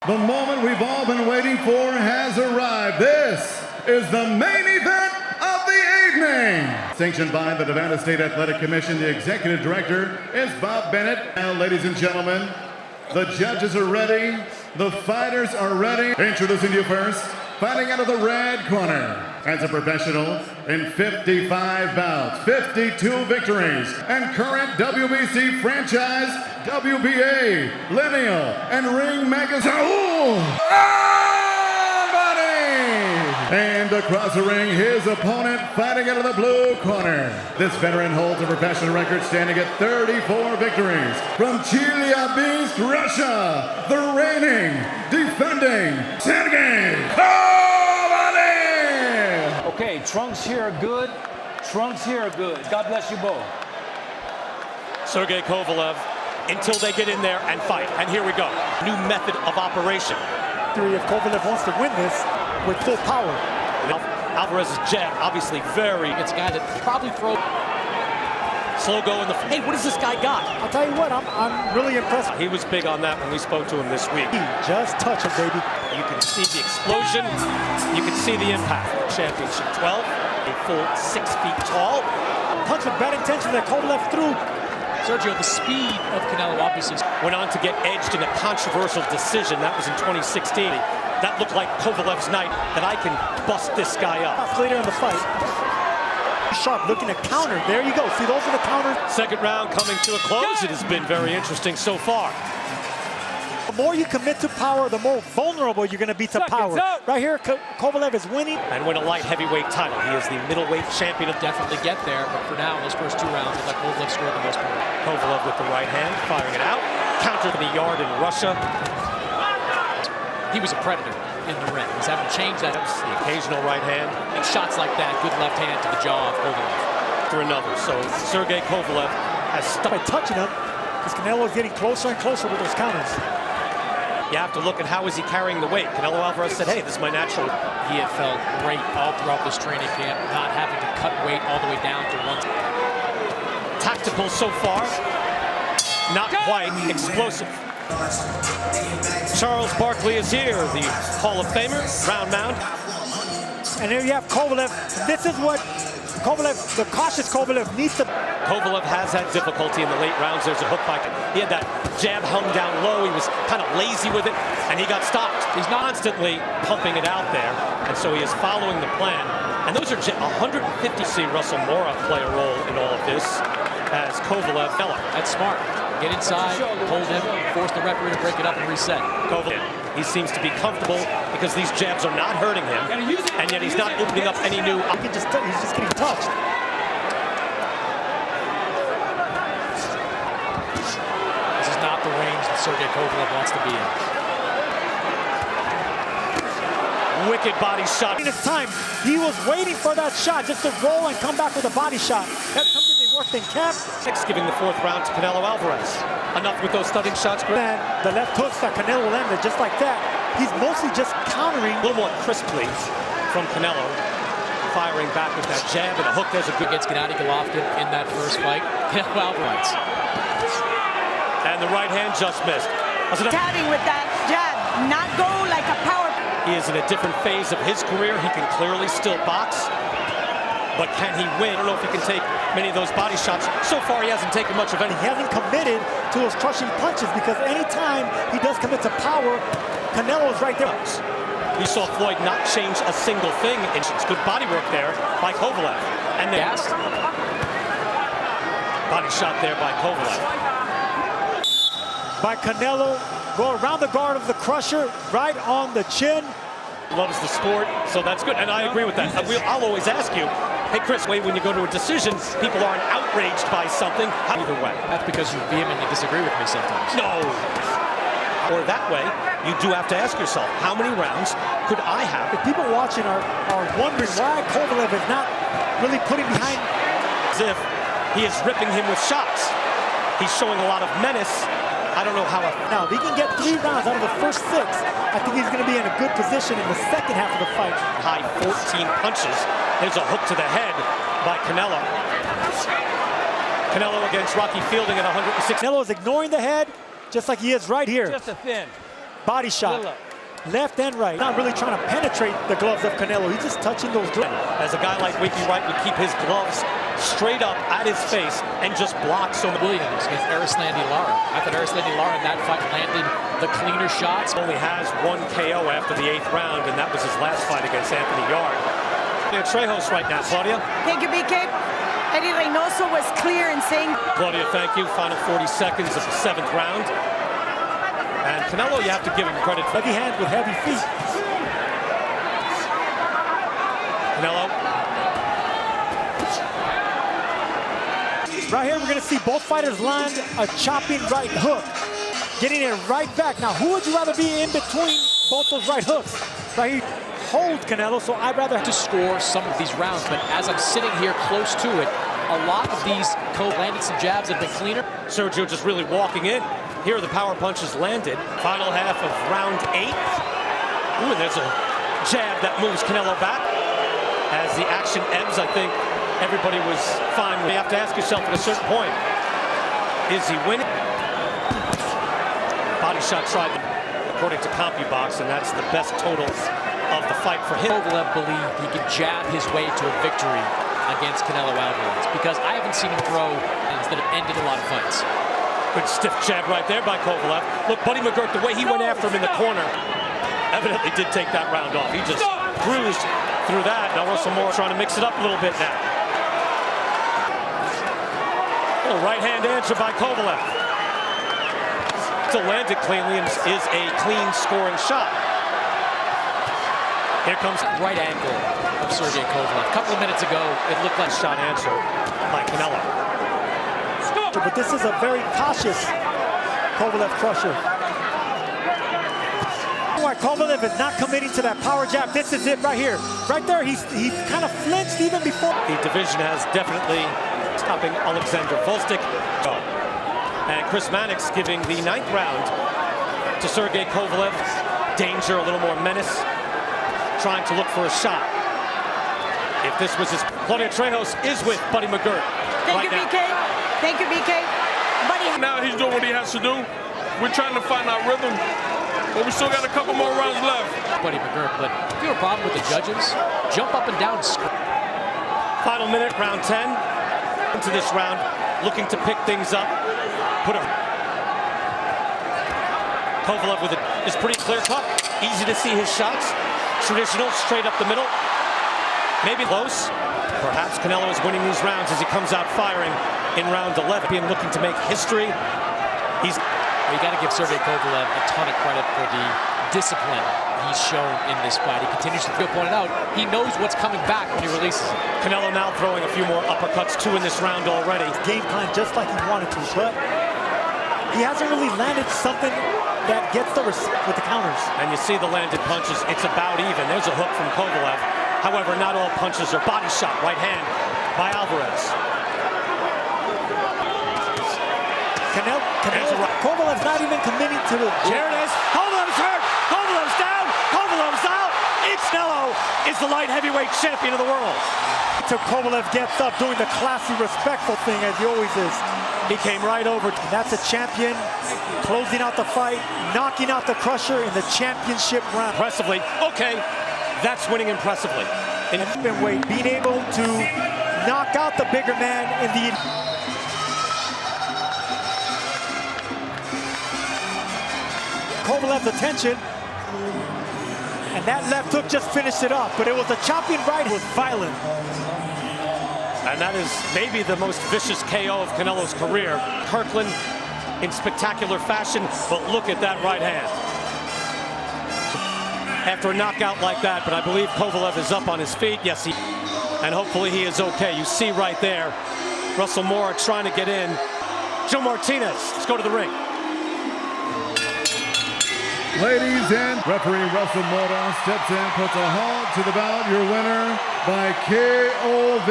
The moment we've all been waiting for has arrived. This is the main event of the evening. Sanctioned by the Nevada State Athletic Commission, the executive director is Bob Bennett. Now, ladies and gentlemen, the judges are ready. The fighters are ready. Introducing you first, fighting out of the red corner. As a professional in 55 bouts, 52 victories, and current WBC franchise, WBA, lineal, and ring magazine. And across the ring, his opponent fighting out of the blue corner. This veteran holds a professional record standing at 34 victories. From Chelyabinsk, Russia, the reigning, defending, Sergey Kovalev! Okay, trunks here are good. Trunks here are good. God bless you both. Sergey Kovalev, until they get in there and fight. And here we go. New method of operation. If Kovalev wants to win this with full power. Alvarez's jab, obviously very. It's a guy that probably throw. Slow go in the. Hey, what does this guy got? I'll tell you what, I'm really impressed. He was big on that when we spoke to him this week. Just touch it, baby. You can see the explosion. You can see the impact. Championship 12, a full 6 feet tall. Punch with bad intention that Kovalev threw. Sergio, the speed of Canelo obviously went on to get edged in a controversial decision. That was in 2016. That looked like Kovalev's night, that I can bust this guy up. Later in the fight. Sharp looking to counter. There you go. See, those are the counters. Second round coming to a close. It has been very interesting so far. The more you commit to power, the more vulnerable you're going to be to power. Right here, Kovalev is winning. And win a light heavyweight title. He is the middleweight champion. Definitely get there, but for now, those first 2 rounds, it's like Kovalev scored the most points. Kovalev with the right hand, firing it out. Counter to the yard in Russia. He was a predator in the ring. He's having to change that. The occasional right hand. And shots like that, good left hand to the jaw of Kovalev. For another. So Sergey Kovalev has stuck. By touching him, because Canelo is getting closer and closer with those counters. You have to look at how is he carrying the weight. Canelo Alvarez said, hey, this is my natural. He had felt great all throughout this training camp, not having to cut weight all the way down to one. Tactical so far, not quite explosive. Charles Barkley is here, the Hall of Famer, round mound. And here you have Kovalev. This is what Kovalev, the cautious Kovalev needs to. Kovalev has had difficulty in the late rounds. There's a hook by. He had that jab hung down low. He was kind of lazy with it, and he got stopped. He's constantly pumping it out there, and so he is following the plan. And those are 150. See Russell Mora play a role in all of this as Kovalev. That's smart. Get inside, hold him, force the referee to break it up and reset. Kovalev, he seems to be comfortable because these jabs are not hurting him, and yet he's not opening up any new. He's just getting touched. This is not the range that Sergey Kovalev wants to be in. Wicked body shot. It's time. He was waiting for that shot just to roll and come back with a body shot. That's something they worked in camp. Giving the 4th round to Canelo Alvarez. Enough with those stunning shots. And the left hooks that Canelo landed just like that. He's mostly just countering. A little more crisply from Canelo. Firing back with that jab and a hook. There's a good against Gennady Golovkin in that first fight. Canelo Alvarez. And the right hand just missed. Tapping with that jab, not go like a power. He is in a different phase of his career. He can clearly still box. But can he win? I don't know if he can take many of those body shots. So far, he hasn't taken much of any. He hasn't committed to his crushing punches because anytime he does commit to power, Canelo is right there. We saw Floyd not change a single thing. It's good body work there by Kovalev. And then body shot there by Kovalev. By Canelo, go around the guard of the crusher, right on the chin. Loves the sport, so that's good. And I agree with that. I'll always ask you, hey, Chris, when you go to a decision, people aren't outraged by something. Either way. That's because you vehemently disagree with me sometimes. No. Or that way, you do have to ask yourself, how many rounds could I have? If people watching are wondering why Kovalev is not really putting behind. As if he is ripping him with shots. He's showing a lot of menace. I don't know how. Now, if he can get 3 rounds out of the first 6, I think he's going to be in a good position in the second half of the fight. High 14 punches. There's a hook to the head by Canelo. Canelo against Rocky Fielding at 106. Canelo is ignoring the head, just like he is right here. Just a thin. body shot. Left and right. Not really trying to penetrate the gloves of Canelo. He's just touching those gloves. As a guy like Wakey Wright would keep his gloves straight up at his face and just block so many. Williams against Arislandi Lara. I thought Arislandi Lara in that fight landed the cleaner shots. Only has one KO after the 8th round, and that was his last fight against Anthony Yard. Trejos right now, Claudia. Thank you, BK. Eddie Reynoso was clear in saying... Claudia, thank you. Final 40 seconds of the 7th round. And Canelo, you have to give him credit for heavy hand with heavy feet. Canelo. Right here, we're going to see both fighters land a chopping right hook, getting it right back. Now, who would you rather be in between both those right hooks? Right here, hold Canelo, so I'd rather to score some of these rounds, but as I'm sitting here close to it, a lot of these landed some jabs have been cleaner. Sergio just really walking in. Here the power punches landed. Final half of round 8. Ooh, and there's a jab that moves Canelo back. As the action ebbs, I think everybody was fine. You have to ask yourself at a certain point, is he winning? Body shot tried, according to CompuBox, and that's the best total of the fight for him. Kovalev believed he could jab his way to a victory against Canelo Alvarez, because I haven't seen him throw that have ended a lot of fights. Good stiff jab right there by Kovalev. Look, Buddy McGirt, the way he went after him in the corner, evidently did take that round off. He just cruised through that. Now Russell Moore trying to mix it up a little bit now. Little right-hand answer by Kovalev. Still landed cleanly and is a clean scoring shot. Here comes right angle of Sergey Kovalev. A couple of minutes ago, it looked like shot answer by Canelo. But this is a very cautious Kovalev crusher. Why Kovalev is not committing to that power jab. This is it right here. Right there, he's kind of flinched even before. The division has definitely stopping Alexander Volstik. And Chris Mannix giving the 9th round to Sergey Kovalev. Danger, a little more menace. Trying to look for a shot. If this was his... Claudia Trejos is with Buddy McGirt. Thank you, BK. Thank you, BK. Buddy. Now he's doing what he has to do. We're trying to find our rhythm, but we still got a couple more rounds left. Buddy McGirt, but if you have a problem with the judges, jump up and down. Final minute, round 10. Into this round, looking to pick things up. Put him. Kovalev with it is pretty clear cut. Easy to see his shots. Traditional, straight up the middle. Maybe close. Perhaps Canelo is winning these rounds as he comes out firing in round 11. Being looking to make history. He's... You got to give Sergey Kovalev a ton of credit for the discipline he's shown in this fight. He continues to feel pointed out. He knows what's coming back when he releases it. Canelo now throwing a few more uppercuts, 2 in this round already. Game plan just like he wanted to, but he hasn't really landed something that gets the respect with the counters. And you see the landed punches, it's about even. There's a hook from Kovalev. However, not all punches are body shot. Right hand by Alvarez. Kovalev's not even committing to the... Here it is. Kovalev's hurt. Kovalev's down. Kovalev's out. It's Canelo is the light heavyweight champion of the world. So Kovalev gets up doing the classy, respectful thing as he always is. He came right over. And that's a champion closing out the fight, knocking out the crusher in the championship round. Impressively. Okay, that's winning impressively. And weight, being able to knock out the bigger man in the... Kovalev's attention, and that left hook just finished it off, but it was a chopping right. It was violent. And that is maybe the most vicious KO of Canelo's career. Kirkland in spectacular fashion, but look at that right hand. After a knockout like that, but I believe Kovalev is up on his feet. Yes, and hopefully he is okay. You see right there, Russell Moore trying to get in. Joe Martinez, let's go to the ring. Ladies and referee Russell Moore steps in, puts a halt to the bout. Your winner by KO.